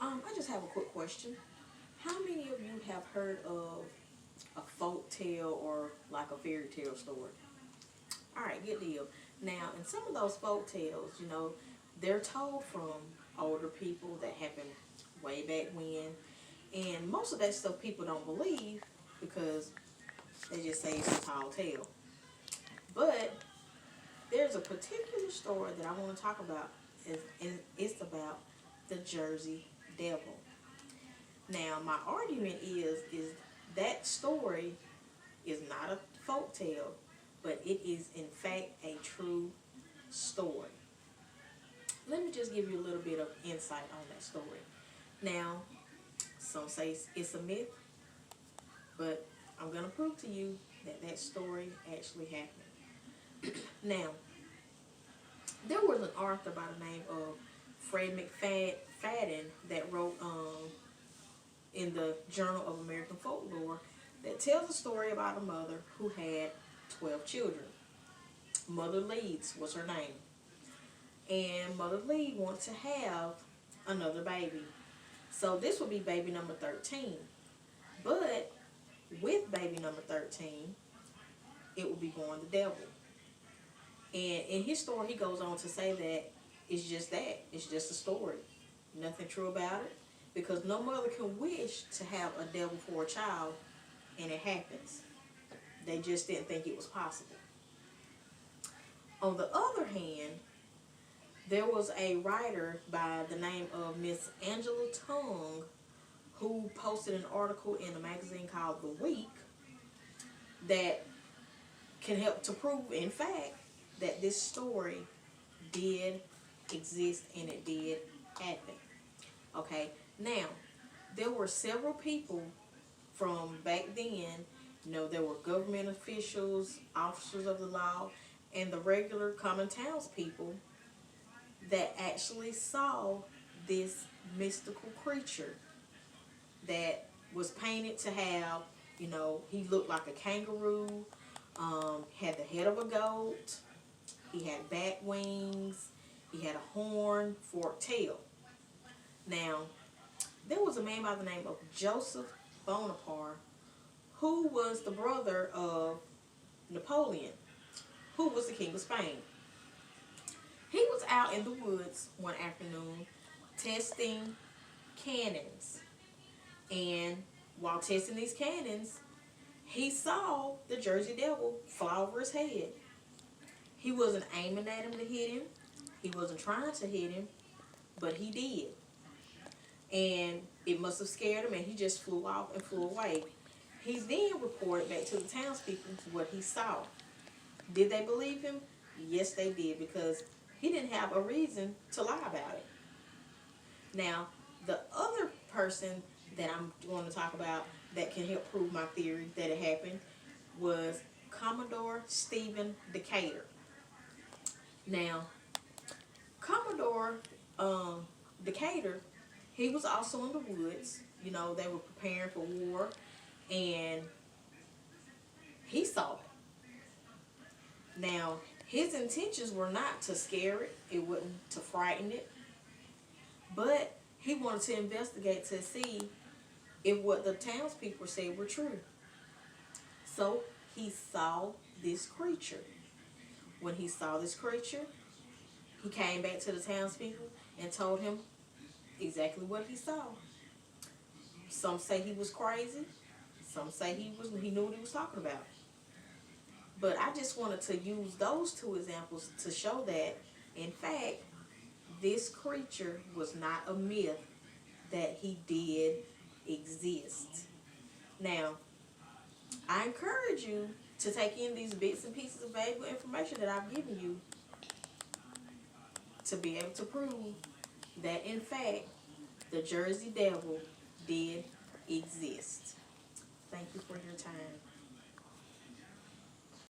I just have a quick question. How many of you have heard of a folk tale or like a fairy tale story? All right, good deal. Now, in some of those folk tales, they're told from older people that happened way back when, and most of that stuff people don't believe because they just say it's a tall tale. But there's a particular story that I want to talk about, and it's about the Jersey Devil. Now, my argument is that story is not a folk tale, but it is in fact a true story. Let me just give you a little bit of insight on that story. Now, some say it's a myth, but I'm going to prove to you that that story actually happened. Now, there was an author by the name of Fred McFadden that wrote in the Journal of American Folklore that tells a story about a mother who had 12 children. Mother Leeds was her name. And Mother Lee wanted to have another baby. So this would be baby number 13. But with baby number 13, it would be born the devil. And in his story, he goes on to say that it's just that. It's just a story. Nothing true about it. Because no mother can wish to have a devil for a child, and it happens. They just didn't think it was possible. On the other hand, there was a writer by the name of Miss Angela Tung who posted an article in a magazine called The Week that can help to prove, in fact, that this story did exist and it did happen. Okay, now, there were several people from back then, there were government officials, officers of the law, and the regular common townspeople that actually saw this mystical creature that was painted to have, he looked like a kangaroo, had the head of a goat, he had bat wings, he had a horn, forked tail. Now, there was a man by the name of Joseph Bonaparte who was the brother of Napoleon, who was the King of Spain. He was out in the woods one afternoon testing cannons. And while testing these cannons, he saw the Jersey Devil fly over his head. He wasn't aiming at him to hit him. He wasn't trying to hit him, but he did. And it must have scared him, and he just flew off and flew away. He then reported back to the townspeople what he saw. Did they believe him? Yes, they did, because he didn't have a reason to lie about it. Now, the other person that I'm going to talk about that can help prove my theory that it happened was Commodore Stephen Decatur. Now, Commodore Decatur, he was also in the woods. They were preparing for war, and he saw it. Now, his intentions were not to scare it. It wasn't to frighten it. But he wanted to investigate to see if what the townspeople said were true. So he saw this creature. When he saw this creature, he came back to the townspeople and told him exactly what he saw. Some say he was crazy. Some say he knew what he was talking about. But I just wanted to use those two examples to show that, in fact, this creature was not a myth, that he did exist. Now, I encourage you to take in these bits and pieces of valuable information that I've given you to be able to prove that, in fact, the Jersey Devil did exist. Thank you for your time.